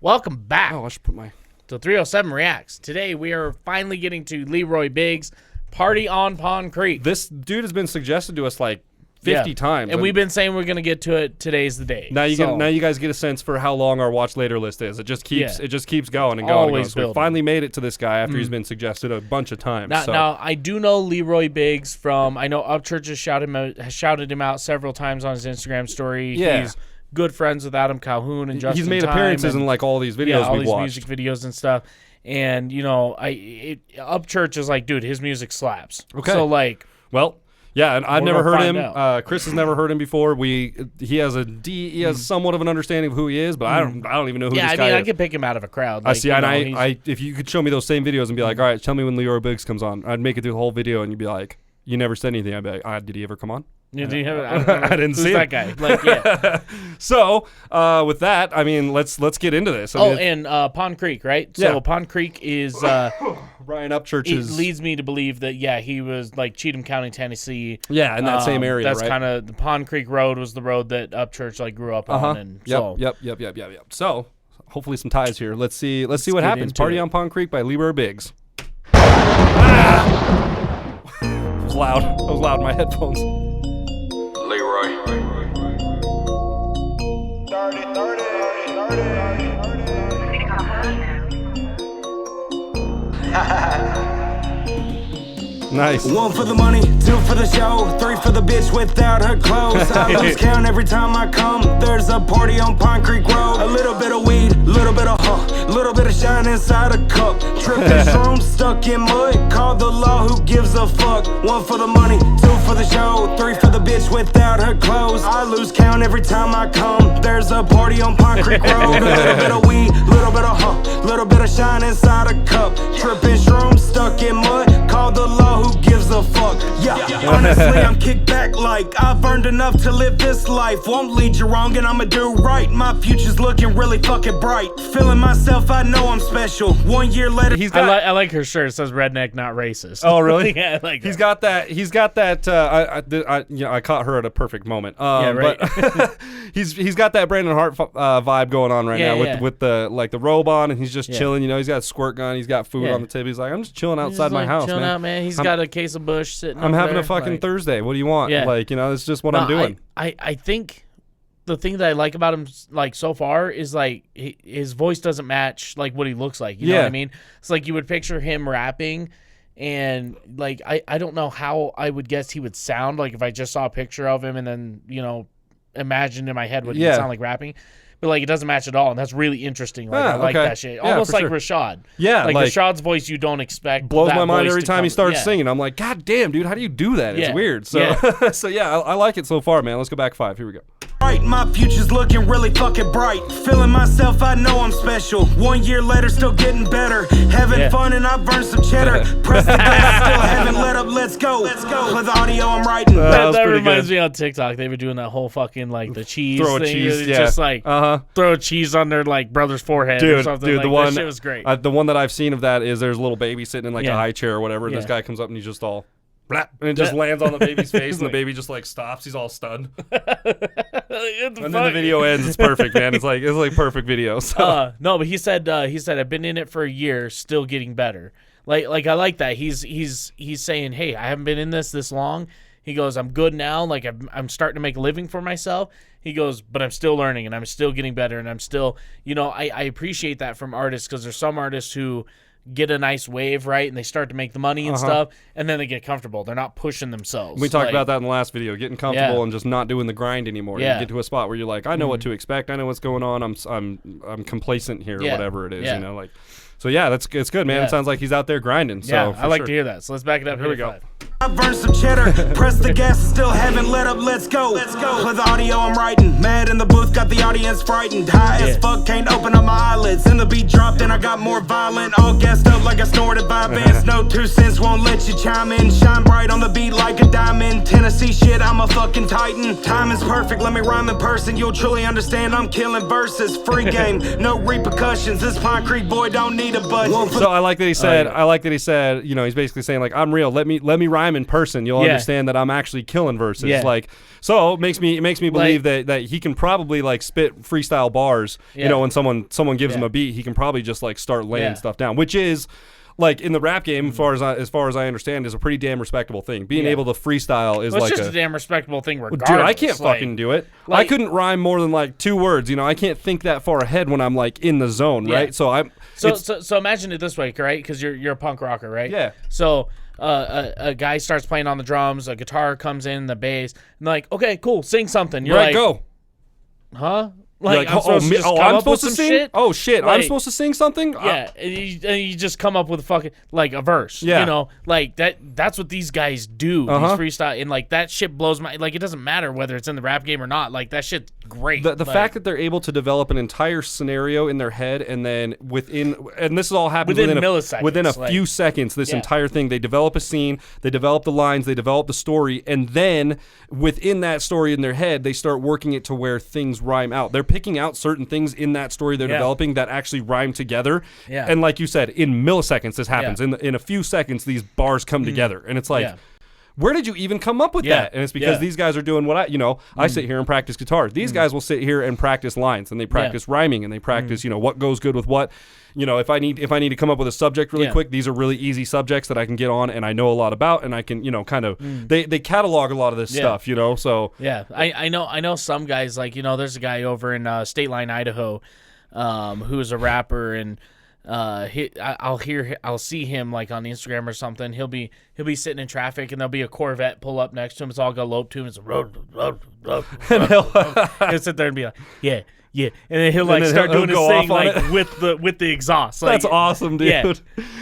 Welcome back I should put my... to 307 Reacts. Today we are finally getting to Leroy Biggs' Party on Pond Creek. This dude has been suggested to us like 50 times. And we've been saying we're going to get to it. Today's the day. Now you guys get a sense for how long our watch later list is. It just keeps going and going. Always So we finally made it to this guy after he's been suggested a bunch of times. Now I do know Leroy Biggs from, I know Upchurch has shouted him out several times on his Instagram story. Yeah. He's good friends with Adam Calhoun and Justin He's made appearances in like all these videos all we've these watched. music videos and stuff. And, you know, Upchurch is like, dude, his music slaps. Okay. So, like... Well... Yeah, and I've never heard him. Chris has never heard him before. He has somewhat of an understanding of who he is, but I don't even know who this guy is. Yeah, I mean, I could pick him out of a crowd. I see, and I if you could show me those same videos and be like, all right, tell me when Leroy Biggs comes on, I'd make it through the whole video, and you'd be like, you never said anything. I'd be like, did he ever come on? Yeah, I didn't see that guy. Like, yeah. So with that, I mean, let's get into this. And Pond Creek, right? So Yeah. Pond Creek is Ryan Upchurch's. It leads me to believe that he was like Cheatham County, Tennessee. Yeah, in that same area. That's right? kind of the Pond Creek Road was the road that Upchurch like grew up on. And Yep. So hopefully some ties here. Let's see what happens. Party on Pond Creek by Leroy Biggs. It was loud. It was loud in my headphones. Leroy. Nice. 1 for the money, 2 for the show, 3 for the bitch without her clothes. I lose count every time I come. There's a party on Pond Creek Road. A little bit of weed, little bit of little bit of shine inside a cup. Tripping shrooms stuck in mud. Call the law, who gives a fuck? 1 for the money, 2 for the show, 3 for the bitch without her clothes. I lose count every time I come. There's a party on Pond Creek Road. A little bit of weed, little bit of little bit of shine inside a cup. Tripping shrooms stuck in mud. Call the law, who gives a fuck? Yeah, honestly, I'm kicked back like I've earned enough to live this life. Won't lead you wrong and I'ma do right. My future's looking really fucking bright. Feeling myself, I know I'm special. 1 year later, I like her shirt. It says redneck, not racist. Oh, really? Yeah, I like He's got that. I caught her at a perfect moment. Yeah, right. But he's got that Brandon Hart vibe going on right now with the robe on, and he's just chilling. You know, he's got a squirt gun. He's got food on the table. He's like, I'm just chilling outside my house, chilling man. Out, man. He's got a case of Bush sitting. I'm having there. a fucking Thursday. What do you want? Yeah. Like, you know, it's just what I'm doing. I think the thing that I like about him, like, so far is, like, his voice doesn't match, like, what he looks like. You know what I mean? It's like you would picture him rapping, and, like, I don't know how I would guess he would sound, like, if I just saw a picture of him and then, you know, imagined in my head what he would sound like rapping. But, like, it doesn't match at all, and that's really interesting. Like, I like that shit. Almost like Rashad. Yeah. Like Rashad's voice you don't expect. Blows my mind every time he starts singing. I'm like, God damn, dude, how do you do that? It's weird. So, I like it so far, man. Let's go back 5. Here we go. Right, my future's looking really fucking bright. Feeling myself, I know I'm special. 1 year later, still getting better. Having fun and I've earned some cheddar. Press the gas, still haven't let up. Let's go. Play the audio, I'm writing. That reminds me on TikTok. They were doing that whole fucking, like, the cheese throw thing. A cheese, just like throw cheese on their, like, brother's forehead or something. Dude, like, the one, that shit was great. The one that I've seen of that is there's a little baby sitting in like a high chair or whatever, and this guy comes up and he's just all blap, and it just lands on the baby's face, and the baby just like stops. He's all stunned. And then the video ends. It's perfect, man. It's like perfect video. So. No, but he said I've been in it for a year, still getting better. Like I like that. He's saying, hey, I haven't been in this long. He goes, I'm good now. Like I'm starting to make a living for myself. He goes, but I'm still learning and I'm still getting better and I'm still, you know, I appreciate that from artists, because there's some artists who get a nice wave, right, and they start to make the money and stuff, and then they get comfortable. They're not pushing themselves. We talked about that in the last video, getting comfortable and just not doing the grind anymore. You get to a spot where you're like, I know what to expect. I know what's going on. I'm complacent here, or whatever it is. You know, like. So yeah, it's good, man. It sounds like he's out there grinding. So I like to hear that. So let's back it up. Here we go. 5. I've earned some cheddar. Press the gas, still haven't let up. Let's go. Play the audio, I'm writing. Mad in the booth, got the audience frightened. High as fuck, can't open up my eyelids. And the beat dropped, and I got more violent. All gassed up like I snorted vibe bands. No 2 cents won't let you chime in. Shine bright on the beat like a diamond. Tennessee shit, I'm a fucking titan. Time is perfect, let me rhyme in person. You'll truly understand I'm killing verses. Free game, no repercussions. This Pine Creek boy don't need need a budget. So I like that he said. I like that he said. You know, he's basically saying like, I'm real. Let me rhyme in person. You'll understand that I'm actually killing verses. Like, so it makes me believe that he can probably like spit freestyle bars. You know, when someone gives him a beat, he can probably just like start laying stuff down, which is. Like in the rap game, as far as I understand, is a pretty damn respectable thing. Being able to freestyle is it's just a damn respectable thing, regardless. Dude, I can't fucking do it. I couldn't rhyme more than like 2 words. You know, I can't think that far ahead when I'm like in the zone, right? So So imagine it this way, right? Because you're a punk rocker, right? Yeah. So a guy starts playing on the drums, a guitar comes in, the bass, and like, okay, cool, sing something. You're right, like, go. Huh? Like, I'm supposed to sing? Shit? Oh shit! Like, I'm supposed to sing something? Yeah, and you just come up with a fucking like a verse. Yeah, you know, like that's what these guys do. These freestyle, and like that shit blows my. Like it doesn't matter whether it's in the rap game or not. Like that shit's great. The fact that they're able to develop an entire scenario in their head, and then and this all happens within milliseconds, within a few seconds. This entire thing, they develop a scene, they develop the lines, they develop the story, and then within that story in their head, they start working it to where things rhyme out. They're picking out certain things in that story they're developing that actually rhyme together. Yeah. And like you said, in milliseconds this happens. In a few seconds these bars come together. And it's like, where did you even come up with that? And it's because these guys are doing what I sit here and practice guitar. These guys will sit here and practice lines, and they practice rhyming, and they practice, what goes good with what. You know, if I need to come up with a subject really quick, these are really easy subjects that I can get on and I know a lot about, and I can, kind of they catalog a lot of this stuff, so I know some guys, like, there's a guy over in State Line, Idaho, who's a rapper, and I'll see him like on Instagram or something. He'll be sitting in traffic, and there'll be a Corvette pull up next to him. It's all galoped to him. It's he'll sit there and be like, yeah, and then he'll start doing his thing like with the exhaust. Like, that's awesome, dude. Yeah.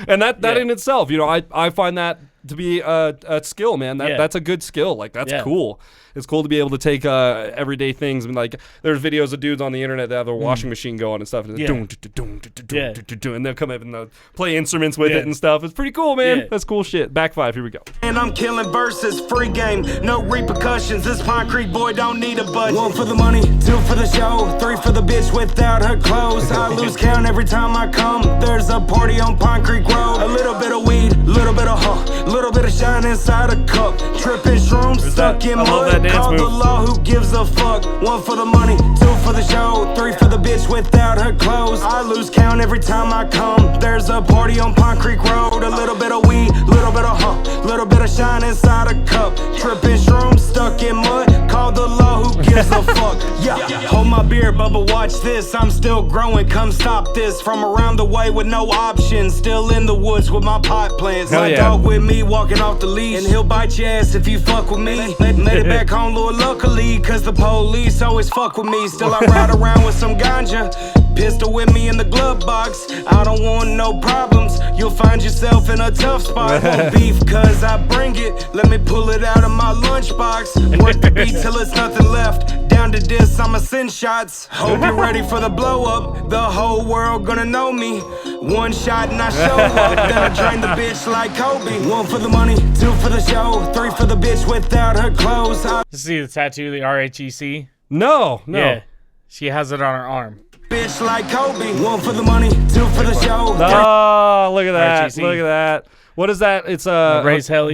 And that in itself, I find that to be a skill, man. That's a good skill. Like that's cool. It's cool to be able to take everyday things. And like there's videos of dudes on the internet that have their washing machine going and stuff, and and they'll come up and they'll play instruments with it and stuff. It's pretty cool, man. That's cool shit. Back 5, here we go. And I'm killing verses, free game, no repercussions. This Pine Creek boy don't need a budget. 1 for the money, 2 for the show, 3 for the bitch without her clothes. I lose count every time I come. There's a party on Pine Creek Road. A little bit of weed, little bit of little bit of shine inside a cup. Tripping shrooms, stuck in mud. Call the law, who gives a fuck? 1 for the money, 2 for the show, 3 for the bitch without her clothes. I lose count every time I come. There's a party on Pine Creek Road. A little bit of weed, little bit of little bit of shine inside a cup. Tripping shrooms, stuck in mud. Call the law, who gives a fuck? Yeah, hold my beer, Bubba, watch this. I'm still growing, come stop this. From around the way with no options. Still in the woods with my pot plants. My dog with me, walking off the leash. And he'll bite your ass if you fuck with me. Made it back home, Lord, luckily, cause the police always fuck with me. Still I ride around with some ganja. Pistol with me in the glove box. I don't want no problems. You'll find yourself in a tough spot. Want beef cause I bring it. Let me pull it out of my lunchbox. Work the beat till it's nothing left. Down to this, I'ma send shots. Hope you're ready for the blow up. The whole world gonna know me. 1 shot and I show up. Then I drain the bitch like Kobe. 1 for the money, 2 for the show, 3 for the bitch without her clothes. See the tattoo, the RHEC? No. Yeah, she has it on her arm. Bitch like Kobe. 1 for the money, 2 for the show. Oh, look at that. RHEC. Look at that. What is that? It's raise hell,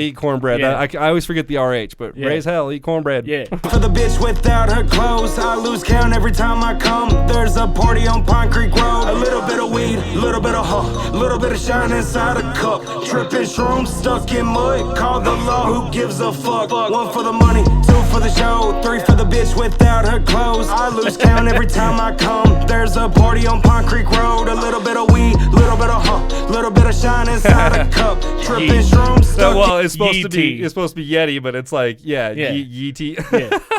eat cornbread. Yeah. I always forget the RH, but raise hell, eat cornbread. Yeah. For the bitch without her clothes, I lose count every time I come. There's a party on Pine Creek Road. A little bit of weed, little bit of little bit of shine inside a cup. Tripping shrooms, stuck in mud. Call the law, who gives a fuck? 1 for the money, 2 for the show, 3 for the bitch without her clothes. I lose count every time I come. There's a party on Pine Creek Road. A little bit of weed, little bit of shine inside a cup. Tripping shrooms, stuck. Well, it's supposed to be Yeti, but it's like Yeeti.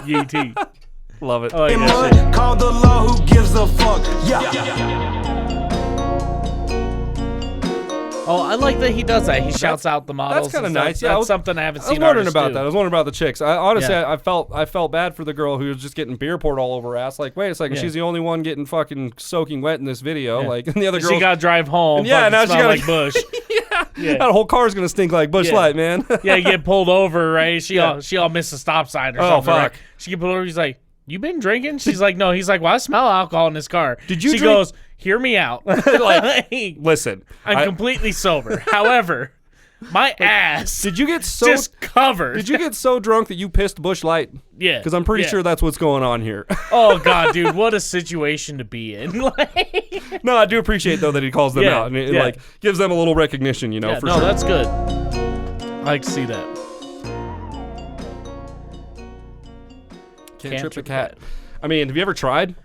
Yeeti. Love it. Oh, yeah, call the law, who gives a fuck? Oh, I like that he does that. He shouts out the models. That's kind of nice. Yeah, that's something I haven't seen. I was wondering about that. I was wondering about the chicks. Honestly, I felt bad for the girl who was just getting beer poured all over her ass. Like, wait a second, she's the only one getting fucking soaking wet in this video. Like, and the other girl, she got to drive home. Yeah, now she got like Bush. That whole car's gonna stink like Bush Light, man. You get pulled over, right? She all missed a stop sign or something. Oh fuck! Right? She get pulled over. He's like, you been drinking? She's like, no. He's like, well, I smell alcohol in this car. Did you She drink- goes, hear me out. Listen, I'm completely sober. However, my ass did you get so just covered. Did you get so drunk that you pissed Bush Light? Yeah. Because I'm pretty sure that's what's going on here. Oh, God, dude. What a situation to be in. No, I do appreciate, though, that he calls them out. And it like, gives them a little recognition, you know, for sure. That's good. I like to see that. Can't trip a cat. I mean, have you ever tried?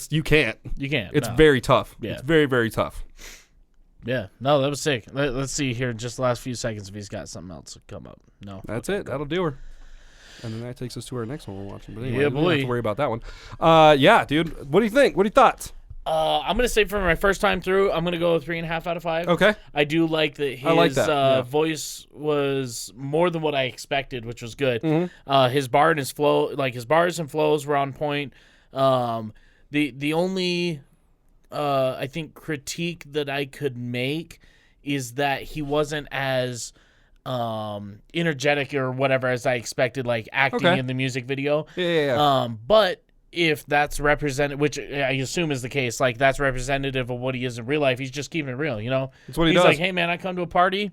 You can't. You can't. It's very tough. Yeah. It's very, very tough. Yeah. No, that was sick. Let's see here in just the last few seconds if he's got something else to come up. No. That's it. That'll do her. And then that takes us to our next one we're watching. But anyway, Yeah, we don't boy. have to worry about that one. Yeah, dude. What do you think? What are your thoughts? I'm going to say for my first time through, I'm going to go 3.5 out of 5. Okay. I do like that his like that, yeah. voice was more than what I expected, which was good. Mm-hmm. His bar and his flow, like his bars and flows were on point. The only I think critique that I could make is that he wasn't as energetic or whatever as I expected, like acting in the music video. Yeah. But if that's represented, which I assume is the case, like that's representative of what he is in real life, he's just keeping it real, you know? That's what he He's does. like, hey, man, I come to a party,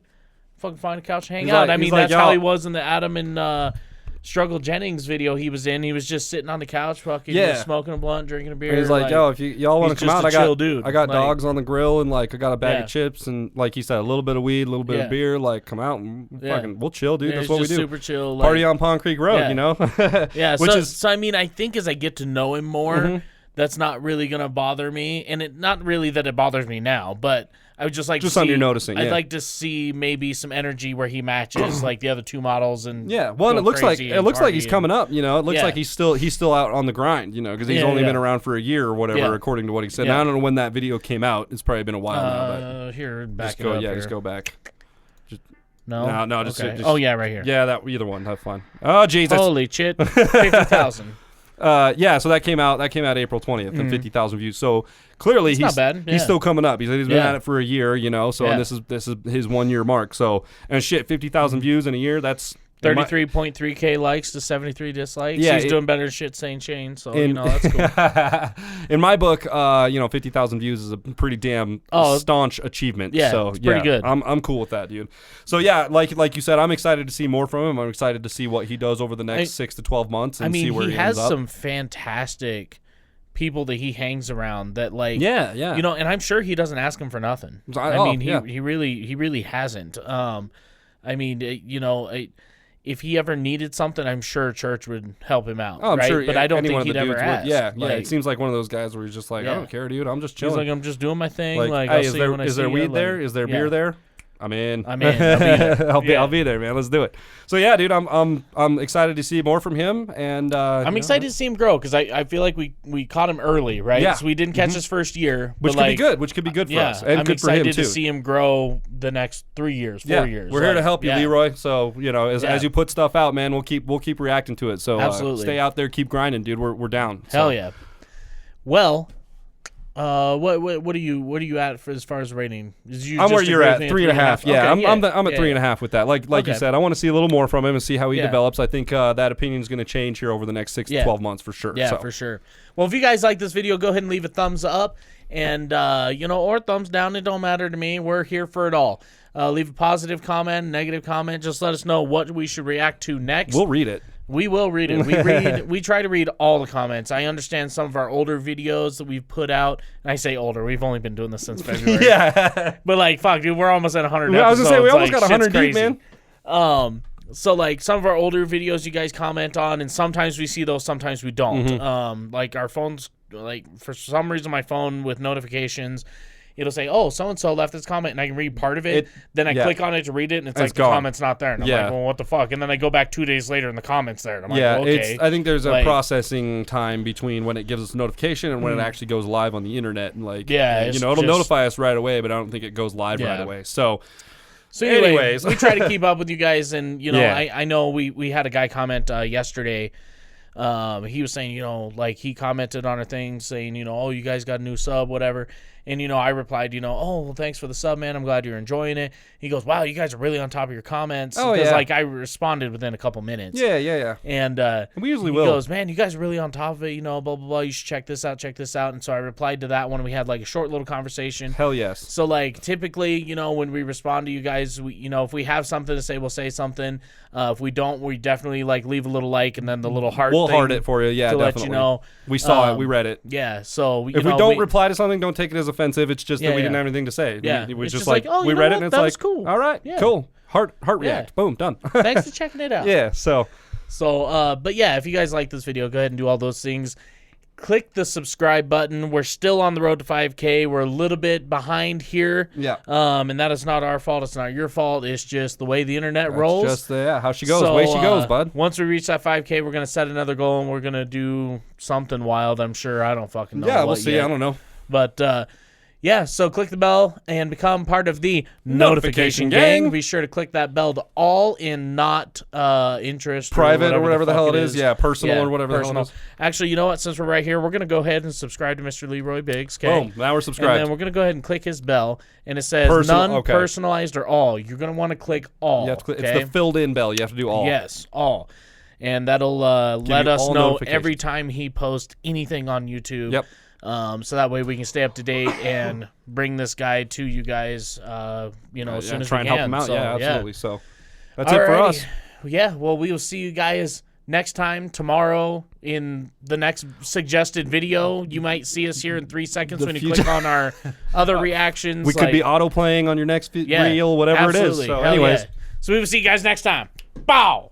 fucking find a couch, hang He's out. like- I mean, he's like, that's how "Yo." he was in the Adam and Struggle Jennings video he was in. He was just sitting on the couch, fucking Yeah. just smoking a blunt, drinking a beer. And he's like, yo, if y'all want he's to come just out, a chill dude. I got Like- dogs on the grill and like I got a bag Yeah. of chips and like he said, a little bit of weed, a little bit Yeah. of beer. Like come out and Yeah. fucking we'll chill, dude. Yeah, That's he's what we just do. super chill. Party like, on Pond Creek Road, Yeah. you know. Yeah, Which so, is so I mean, I think as I get to know him more, Mm-hmm. that's not really gonna bother me, and it not really that it bothers me now, but I would just like Just to see, something you're noticing, I'd yeah. like to see maybe some energy where he matches like the other two models, and yeah. One, go it looks like crazy it and looks like he's party coming up. You know, it looks Yeah. like he's still out on the grind. You know, because he's Yeah, only yeah. been around for a year or whatever, Yeah. according to what he said. Yeah. Now, I don't know when that video came out. It's probably been a while now. But Here, back just it go, up yeah, here. just go back. No, just okay. just- Oh yeah, right here. Yeah, that either one. Have fun. Oh Jesus. Holy shit, 50,000. Yeah, so that came out April 20th and 50,000 views. So clearly It's he's not bad, he's yeah. still coming up. He's been Yeah. at it for a year, you know. So Yeah. and this is his 1 year mark. So and shit, 50,000 views in a year. That's 33.3K likes to 73 dislikes. Yeah, He's it- doing better than shit saying Shane, so you know that's cool. In my book, 50,000 views is a pretty damn staunch achievement. Yeah, so it's pretty good. I'm cool with that, dude. So yeah, like you said, I'm excited to see more from him. I'm excited to see what he does over the next 6 to 12 months and see where he he has ends up. some fantastic people that he hangs around that like Yeah. you know, and I'm sure he doesn't ask him for nothing. I mean, he really hasn't. I mean, if he ever needed something, I'm sure church would help him out. Oh, I'm right? sure, but I don't anyone think of he'd the ever dudes would. ask. Yeah. Like, It seems like one of those guys where he's just like, I Yeah. don't care, dude. I'm just he's chilling. like, I'm just doing my thing. Like, I'll hey, see you when I is see there you. weed there? Like, Is there yeah. beer there? I'm in. I'm in. I'll be there. I'll Yeah. be there, man. Let's do it. So yeah, dude, I'm excited to see more from him, and I'm excited to see him grow because I feel like we caught him early, right? Yeah. So we didn't catch his first year, which but could be good. Which could be good for us, and I'm good for him excited too. to see him grow the next 3 years, 4 years. We're here to like, help you, yeah. Leroy. So as you put stuff out, man, we'll keep reacting to it. So Absolutely. stay out there, keep grinding, dude. We're down. Hell yeah. Well, what are you at for as far as rating? I'm where you're at, 3.5. Yeah, Okay, I'm at yeah. 3.5 with that. Like you Okay. said, I want to see a little more from him and see how he Yeah. develops. I think that opinion is going to change here over the next 6 to 12 months for sure. Yeah, so. for sure. Well, if you guys like this video, go ahead and leave a thumbs up and or thumbs down. It don't matter to me. We're here for it all. Leave a positive comment, negative comment. Just let us know what we should react to next. We'll read it. We will read it. We try to read all the comments. I understand some of our older videos that we've put out, and I say older. We've only been doing this since February. Yeah. But like, fuck, dude, we're almost at 100 I was episodes. gonna say we almost like, got 100 shit's deep, man. crazy. So like some of our older videos you guys comment on, and sometimes we see those, sometimes we don't. Mm-hmm. Like our phones, like for some reason my phone with notifications, it'll say, oh, so-and-so left this comment, and I can read part of it. Then I click on it to read it, and it's like gone. the comment's not there. And I'm like, well, what the fuck? And then I go back 2 days later, and the comment's there. And I'm like, well, okay. I think there's a Like- processing time between when it gives us a notification and when it actually goes live on the internet. And like, it's it'll just- notify us right away, but I don't think it goes live right Yeah. away. So Anyways, we try to keep up with you guys, and Yeah. I know we had a guy comment yesterday He was saying, like he commented on our thing saying, oh, you guys got a new sub, whatever. And, I replied, oh, well, thanks for the sub, man. I'm glad you're enjoying it. He goes, wow, you guys are really on top of your comments. Oh, because, yeah. like, I responded within a couple minutes. Yeah. And we usually he will. goes, man, you guys are really on top of it, blah, blah, blah. You should check this out. And so I replied to that one. We had, like, a short little conversation. Hell yes. So, like, typically, when we respond to you guys, if we have something to say, we'll say something. If we don't, we definitely, like, leave a little like and then the little heart We'll thing heart it for you, yeah, to definitely. let you know. We saw it. We read it. Yeah, so, if we don't reply to something, don't take it as offensive. It's just that we didn't have anything to say. Yeah. We was It's just like, oh, we read it and it's that like, was cool. All right, cool. Heart react. Boom, done. Thanks for checking it out. Yeah, so, but yeah, if you guys like this video, go ahead and do all those things. Click the subscribe button. We're still on the road to 5K. We're a little bit behind here. Yeah. And that is not our fault. It's not your fault. It's just the way the internet rolls. Just how she goes. The way she goes, bud. Once we reach that 5K, we're going to set another goal, and we're going to do something wild, I'm sure. I don't fucking know. Yeah, we'll see. Yet. I don't know. But, yeah, so click the bell and become part of the notification gang. Be sure to click that bell to all in not interest. Private or whatever the hell it is. Yeah, personal Yeah, or whatever personal. the hell it is. Actually, you know what? Since we're right here, we're going to go ahead and subscribe to Mr. Leroy Biggs. Okay? Boom. Now we're subscribed. And then we're going to go ahead and click his bell. And it says none, personalized, or all. You're going to want to click all. You have to click, It's the filled in bell. You have to do all. Yes, all. And that'll let us know every time he posts anything on YouTube. Yep. So that way we can stay up to date and bring this guy to you guys, as soon as we can. Try and help him out. So, yeah, absolutely. So that's it for us. Yeah, well, we will see you guys next time, tomorrow, in the next suggested video. You might see us here in 3 seconds when you click on our other reactions. We could be auto-playing on your next reel, whatever absolutely. it is. So Hell anyways. yeah. So we will see you guys next time. Bow!